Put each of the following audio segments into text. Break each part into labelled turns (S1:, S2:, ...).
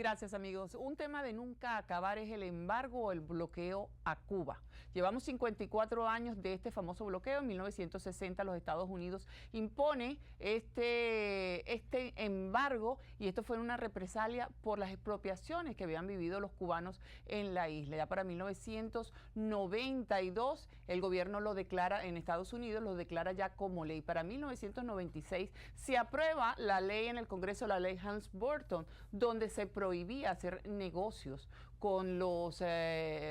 S1: Gracias, amigos. Un tema de nunca acabar es el embargo o el bloqueo a Cuba. Llevamos 54 años de este famoso bloqueo. En 1960 los Estados Unidos impone este embargo, y esto fue una represalia por las expropiaciones que habían vivido los cubanos en la isla. Ya para 1992 el gobierno lo declara, en Estados Unidos lo declara ya como ley. Para 1996 se aprueba la ley en el Congreso, la ley Helms-Burton, donde se prohibía hacer negocios con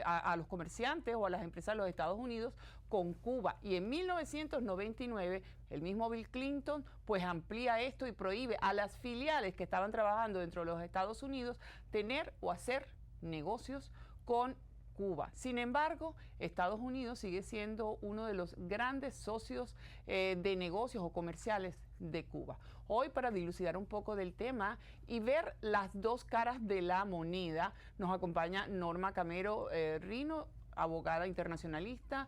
S1: a los comerciantes o a las empresas de los Estados Unidos con Cuba. Y en 1999 el mismo Bill Clinton pues amplía esto y prohíbe a las filiales que estaban trabajando dentro de los Estados Unidos tener o hacer negocios con Cuba. Sin embargo, Estados Unidos sigue siendo uno de los grandes socios de negocios o comerciales de Cuba. Hoy, para dilucidar un poco del tema y ver las dos caras de la moneda, nos acompaña Norma Camero Rino, abogada internacionalista,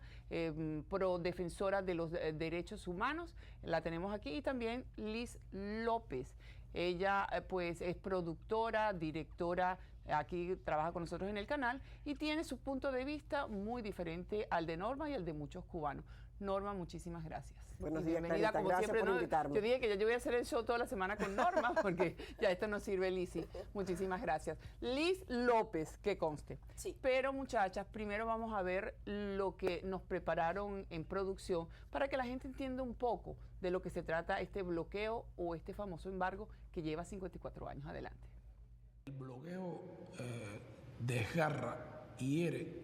S1: pro defensora de los derechos humanos. La tenemos aquí. Y también Liz López. Ella pues es productora, directora, aquí trabaja con nosotros en el canal y tiene su punto de vista muy diferente al de Norma y al de muchos cubanos. Norma, muchísimas gracias.
S2: Buenos días,
S1: bienvenida,
S2: Clarita.
S1: como
S2: Gracias
S1: siempre,
S2: por invitarme.
S1: Yo dije que yo voy a hacer el show toda la semana con Norma porque ya esto no sirve, Lizzy. Muchísimas gracias. Liz López, que conste.
S2: Sí.
S1: Pero, muchachas, primero vamos a ver lo que nos prepararon en producción para que la gente entienda un poco de lo que se trata este bloqueo o este famoso embargo que lleva 54 años. Adelante.
S3: El bloqueo desgarra y hiere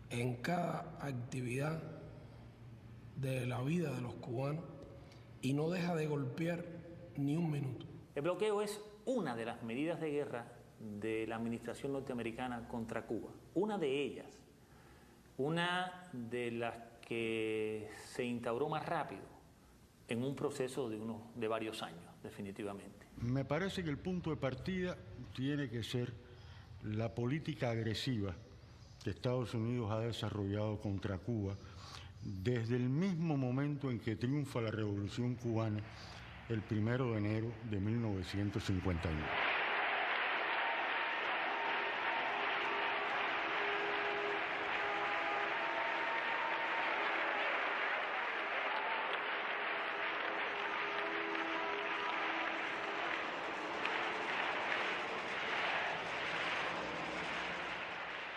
S3: en cada actividad de la vida de los cubanos y no deja de golpear ni un minuto.
S4: El bloqueo es una de las medidas de guerra de la administración norteamericana contra Cuba. Una de ellas, una de las que se instauró más rápido en un proceso de varios años, definitivamente.
S5: Me parece que el punto de partida tiene que ser la política agresiva que Estados Unidos ha desarrollado contra Cuba desde el mismo momento en que triunfa la Revolución Cubana el 1 de enero de 1951.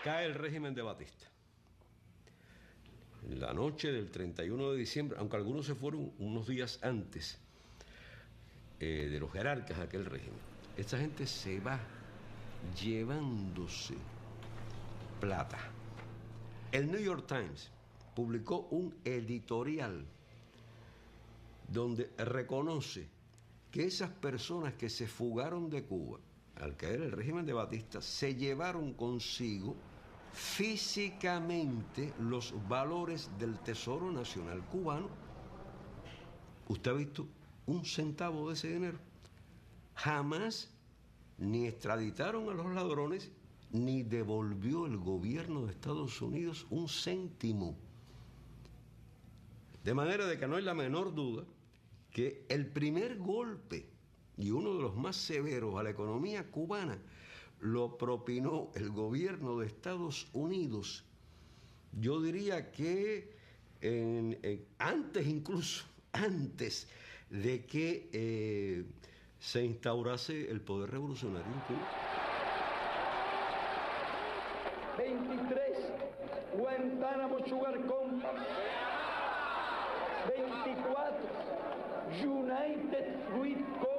S6: Cae el régimen de Batista. La noche del 31 de diciembre, aunque algunos se fueron unos días antes de los jerarcas de aquel régimen, esta gente se va llevándose plata. El New York Times publicó un editorial donde reconoce que esas personas que se fugaron de Cuba al caer el régimen de Batista se llevaron consigo físicamente los valores del Tesoro Nacional cubano. ¿Usted ha visto un centavo de ese dinero? Jamás ni extraditaron a los ladrones, ni devolvió el gobierno de Estados Unidos un céntimo. De manera de que no hay la menor duda que el primer golpe y uno de los más severos a la economía cubana lo propinó el gobierno de Estados Unidos. Yo diría que antes de que se instaurase el poder revolucionario en Cuba.
S7: 23, Guantánamo Sugar Company. 24, United Fruit Company.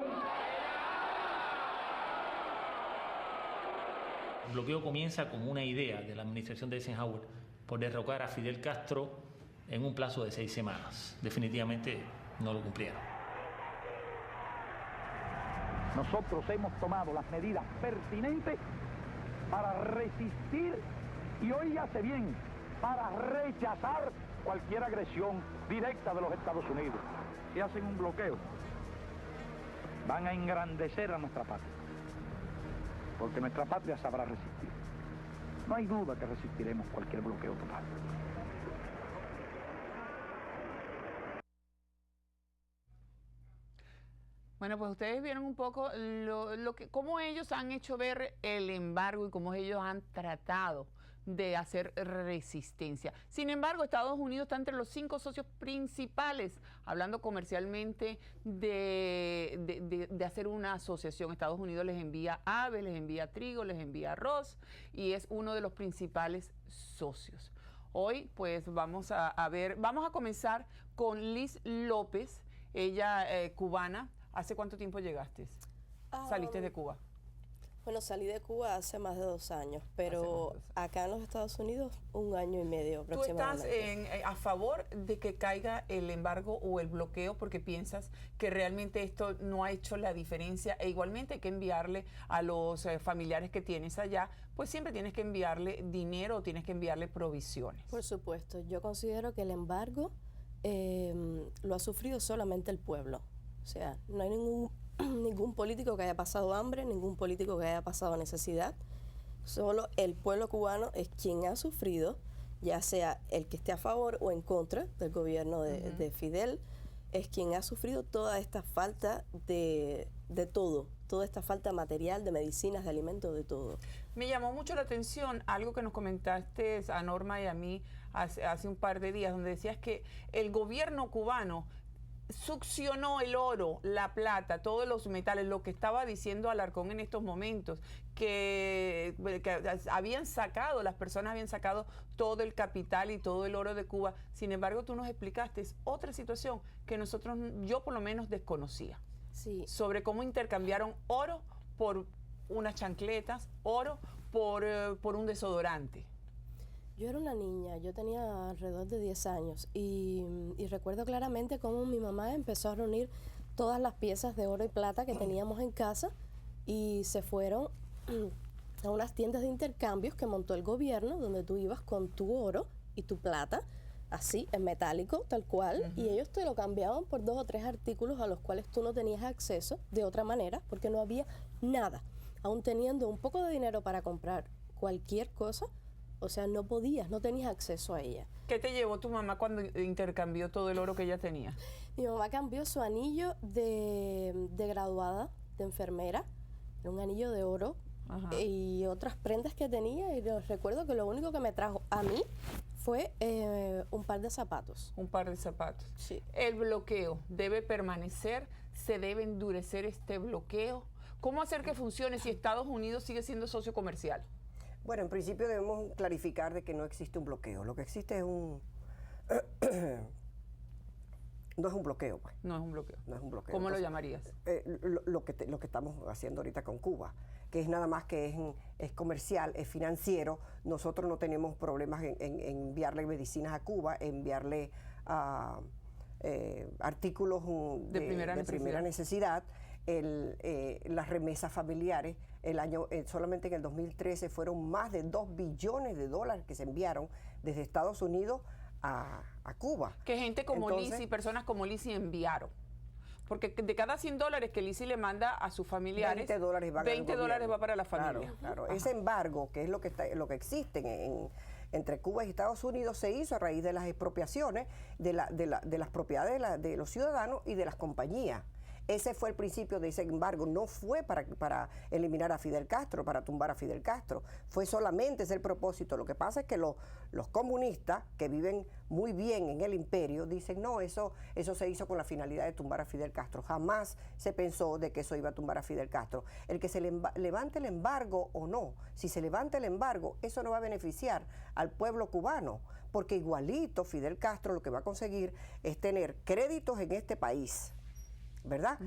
S4: El bloqueo comienza como una idea de la administración de Eisenhower por derrocar a Fidel Castro en un plazo de 6 semanas. Definitivamente no lo cumplieron.
S7: Nosotros hemos tomado las medidas pertinentes para resistir y, óigase bien, para rechazar cualquier agresión directa de los Estados Unidos. Si hacen un bloqueo, van a engrandecer a nuestra patria, porque nuestra patria sabrá resistir. No hay duda que resistiremos cualquier bloqueo total.
S1: Bueno, pues ustedes vieron un poco cómo ellos han hecho ver el embargo y cómo ellos han tratado de hacer resistencia. Sin embargo, Estados Unidos está entre los 5 socios principales, hablando comercialmente de hacer una asociación. Estados Unidos les envía aves, les envía trigo, les envía arroz y es uno de los principales socios. Hoy, pues vamos a comenzar con Liz López, ella cubana. ¿Hace cuánto tiempo llegaste? ¿Saliste de Cuba?
S2: Bueno, salí de Cuba hace más de 2 años, pero acá en los Estados Unidos 1 año y medio aproximadamente.
S1: ¿Tú estás a favor de que caiga el embargo o el bloqueo porque piensas que realmente esto no ha hecho la diferencia? E igualmente hay que enviarle a los familiares que tienes allá, pues siempre tienes que enviarle dinero o tienes que enviarle provisiones.
S2: Por supuesto, yo considero que el embargo lo ha sufrido solamente el pueblo. O sea, no hay ningún político que haya pasado hambre, ningún político que haya pasado necesidad. Solo el pueblo cubano es quien ha sufrido, ya sea el que esté a favor o en contra del gobierno de Fidel, es quien ha sufrido toda esta falta de todo, toda esta falta material, de medicinas, de alimentos, de todo.
S1: Me llamó mucho la atención algo que nos comentaste a Norma y a mí hace un par de días, donde decías que el gobierno cubano succionó el oro, la plata, todos los metales, lo que estaba diciendo Alarcón en estos momentos, que habían sacado, las personas habían sacado todo el capital y todo el oro de Cuba. Sin embargo, tú nos explicaste otra situación que yo por lo menos desconocía.
S2: Sí. Sobre
S1: cómo intercambiaron oro por unas chancletas, oro por un desodorante.
S2: Yo era una niña, yo tenía alrededor de 10 años y recuerdo claramente cómo mi mamá empezó a reunir todas las piezas de oro y plata que teníamos en casa y se fueron a unas tiendas de intercambios que montó el gobierno, donde tú ibas con tu oro y tu plata, así, en metálico, tal cual, y ellos te lo cambiaban por 2 o 3 artículos a los cuales tú no tenías acceso de otra manera, porque no había nada. Aún teniendo un poco de dinero para comprar cualquier cosa, o sea, no tenías acceso a ella.
S1: ¿Qué te llevó tu mamá cuando intercambió todo el oro que ella tenía?
S2: Mi mamá cambió su anillo de graduada, de enfermera, era un anillo de oro, y otras prendas que tenía, y recuerdo que lo único que me trajo a mí fue un par de zapatos.
S1: Un par de zapatos.
S2: Sí.
S1: ¿El bloqueo debe permanecer? ¿Se debe endurecer este bloqueo? ¿Cómo hacer que funcione si Estados Unidos sigue siendo socio comercial?
S8: Bueno, en principio debemos clarificar de que no existe un bloqueo. Lo que existe es no es un bloqueo, pues.
S1: No es un bloqueo.
S8: No es un bloqueo.
S1: ¿Cómo
S8: Entonces,
S1: lo llamarías?
S8: Lo que estamos haciendo ahorita con Cuba, que es nada más que es comercial, es financiero. Nosotros no tenemos problemas en enviarle medicinas a Cuba, enviarle artículos de primera necesidad. Las remesas familiares, solamente en el 2013 fueron más de $2 billones que se enviaron desde Estados Unidos a Cuba.
S1: Que gente como Lizzy, personas como Lizzy enviaron. Porque de cada $100 que Lizzy le manda a sus familiares, $20 va para la familia.
S8: Claro. Ese embargo, que es lo que existe entre Cuba y Estados Unidos, se hizo a raíz de las expropiaciones de las propiedades de los ciudadanos y de las compañías. Ese fue el principio de ese embargo, no fue para eliminar a Fidel Castro, para tumbar a Fidel Castro, fue solamente ese el propósito. Lo que pasa es que los comunistas, que viven muy bien en el imperio, dicen, no, eso se hizo con la finalidad de tumbar a Fidel Castro. Jamás se pensó de que eso iba a tumbar a Fidel Castro. El que se levante el embargo o no, si se levanta el embargo, eso no va a beneficiar al pueblo cubano, porque igualito Fidel Castro lo que va a conseguir es tener créditos en este país, ¿verdad?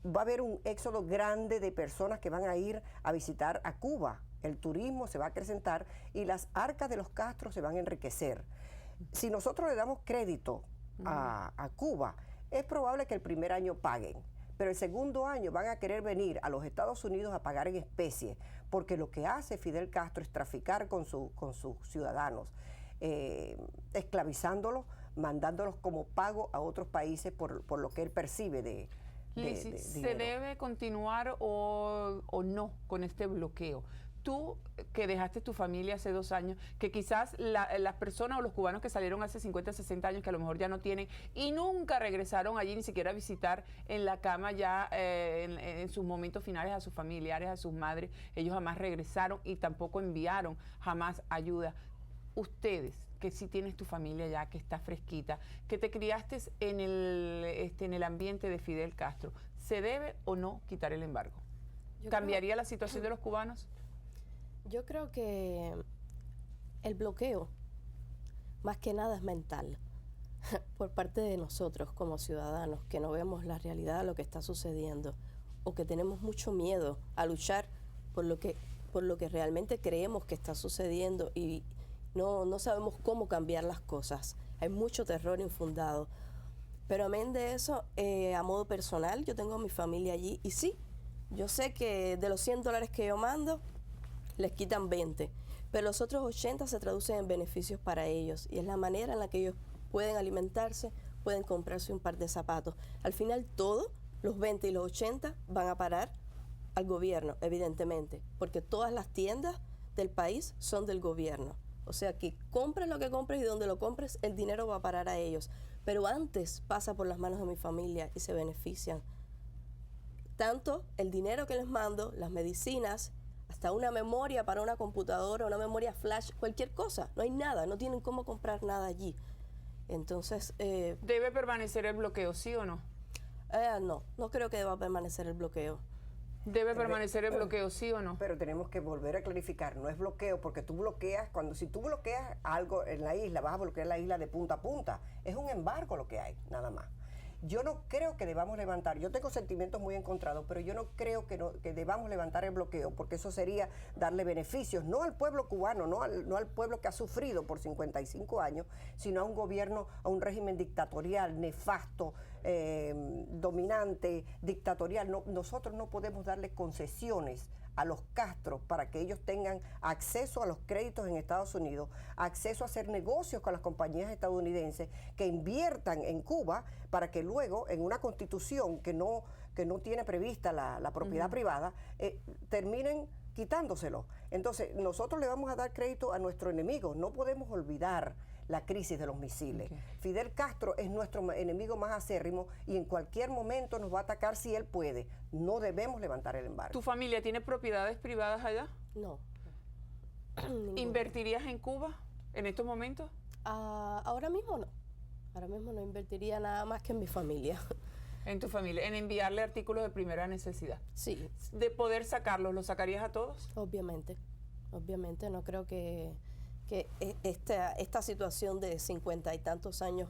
S8: Va a haber un éxodo grande de personas que van a ir a visitar a Cuba. El turismo se va a acrecentar y las arcas de los Castro se van a enriquecer. Si nosotros le damos crédito a Cuba, es probable que el primer año paguen, pero el segundo año van a querer venir a los Estados Unidos a pagar en especie, porque lo que hace Fidel Castro es traficar con sus ciudadanos, esclavizándolos, mandándolos como pago a otros países por lo que él percibe de
S1: Lizzy, ¿se debe continuar o no con este bloqueo? Tú que dejaste tu familia hace 2 años, que quizás las personas o los cubanos que salieron hace 50, 60 años, que a lo mejor ya no tienen y nunca regresaron allí ni siquiera a visitar en la cama ya en sus momentos finales a sus familiares, a sus madres, ellos jamás regresaron y tampoco enviaron jamás ayuda. Ustedes, que sí tienes tu familia ya, que está fresquita, que te criaste en el ambiente de Fidel Castro, ¿se debe o no quitar el embargo? ¿Cambiaría la situación de los cubanos?
S2: Yo creo que el bloqueo, más que nada, es mental, por parte de nosotros como ciudadanos, que no vemos la realidad de lo que está sucediendo, o que tenemos mucho miedo a luchar por lo que realmente creemos que está sucediendo y no sabemos cómo cambiar las cosas. Hay mucho terror infundado. Pero amén de eso, a modo personal, yo tengo a mi familia allí y sí, yo sé que de los $100 que yo mando, les quitan 20, pero los otros 80 se traducen en beneficios para ellos y es la manera en la que ellos pueden alimentarse, pueden comprarse un par de zapatos. Al final todo, los 20 y los 80 van a parar al gobierno, evidentemente, porque todas las tiendas del país son del gobierno. O sea que compres lo que compres y donde lo compres, el dinero va a parar a ellos. Pero antes pasa por las manos de mi familia y se benefician. Tanto el dinero que les mando, las medicinas, hasta una memoria para una computadora, una memoria flash, cualquier cosa. No hay nada, no tienen cómo comprar nada allí. Entonces...
S1: ¿Debe permanecer el bloqueo, sí o no?
S2: No creo que deba permanecer el bloqueo.
S1: ¿Debe permanecer el bloqueo, sí o no?
S8: Pero tenemos que volver a clarificar, no es bloqueo, porque tú bloqueas, si tú bloqueas algo en la isla, vas a bloquear la isla de punta a punta. Es un embargo lo que hay, nada más. Yo no creo que debamos levantar, yo tengo sentimientos muy encontrados, pero yo no creo que debamos levantar el bloqueo, porque eso sería darle beneficios, no al pueblo cubano, no al pueblo que ha sufrido por 55 años, sino a un gobierno, a un régimen dictatorial, nefasto, dominante, dictatorial. Nosotros no podemos darle concesiones a los Castro para que ellos tengan acceso a los créditos en Estados Unidos, acceso a hacer negocios con las compañías estadounidenses que inviertan en Cuba para que luego en una constitución que no tiene prevista la propiedad privada, terminen quitándoselo. Entonces, nosotros le vamos a dar crédito a nuestro enemigo. No podemos olvidar la crisis de los misiles. Okay. Fidel Castro es nuestro enemigo más acérrimo y en cualquier momento nos va a atacar si él puede. No debemos levantar el embargo.
S1: ¿Tu familia tiene propiedades privadas allá?
S2: No.
S1: ¿Invertirías en Cuba en estos momentos?
S2: Ahora mismo no. Ahora mismo no invertiría nada más que en mi familia.
S1: En tu familia, en enviarle artículos de primera necesidad.
S2: Sí.
S1: De poder sacarlos, ¿los sacarías a todos?
S2: Obviamente, no creo que esta situación de 50 y tantos años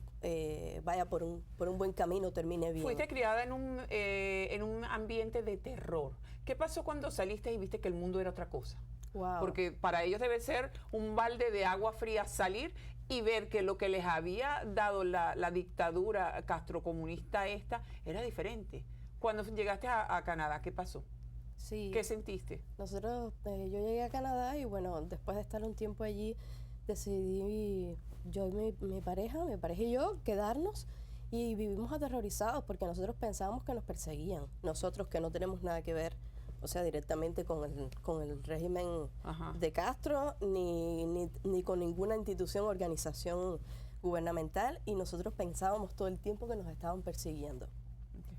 S2: vaya por un buen camino, termine bien.
S1: Fuiste criada en un ambiente de terror. ¿Qué pasó cuando saliste y viste que el mundo era otra cosa?
S2: Wow.
S1: Porque para ellos debe ser un balde de agua fría salir y ver que lo que les había dado la dictadura castrocomunista era diferente. Cuando llegaste a Canadá, ¿qué pasó?
S2: Sí.
S1: ¿Qué sentiste?
S2: Nosotros, yo llegué a Canadá y bueno, después de estar un tiempo allí, decidí yo y mi pareja y yo quedarnos y vivimos aterrorizados porque nosotros pensábamos que nos perseguían. Nosotros que no tenemos nada que ver, o sea, directamente con el régimen de Castro, ni con ninguna institución o organización gubernamental, y nosotros pensábamos todo el tiempo que nos estaban persiguiendo.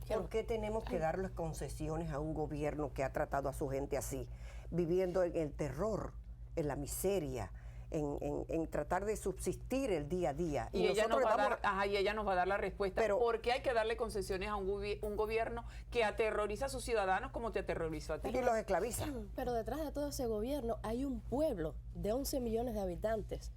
S8: ¿Por qué tenemos que darles concesiones a un gobierno que ha tratado a su gente así, viviendo en el terror, en la miseria, en tratar de subsistir el día a día?
S1: Y ella nos va a dar la respuesta. Pero, ¿por qué hay que darle concesiones a un gobierno que aterroriza a sus ciudadanos como te aterrorizó a ti?
S8: Y los esclaviza.
S2: Pero detrás de todo ese gobierno hay un pueblo de 11 millones de habitantes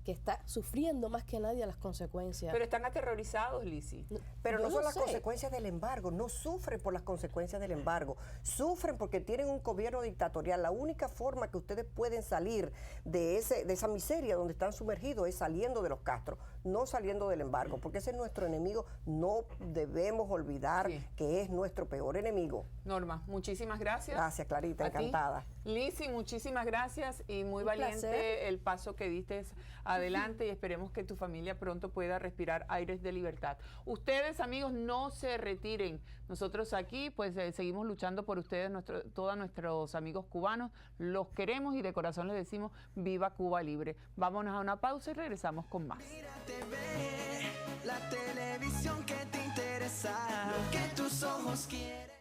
S2: que está sufriendo más que nadie las consecuencias.
S1: Pero están aterrorizados, Lizzy.
S8: Pero no son las consecuencias del embargo, no sufren por las consecuencias del embargo, sufren porque tienen un gobierno dictatorial. La única forma que ustedes pueden salir de esa miseria donde están sumergidos es saliendo de los Castro. no saliendo del embargo, porque ese es nuestro enemigo. No debemos olvidar que es nuestro peor enemigo.
S1: Norma, muchísimas gracias.
S8: Gracias, Clarita, encantada.
S1: Lizzy, muchísimas gracias y muy valiente el paso que diste adelante y esperemos que tu familia pronto pueda respirar aires de libertad. Ustedes, amigos, no se retiren. Nosotros aquí pues seguimos luchando por ustedes, todos nuestros amigos cubanos. Los queremos y de corazón les decimos viva Cuba libre. Vámonos a una pausa y regresamos con más.
S9: Mira TV, la televisión que te interesa, lo que tus ojos quieren.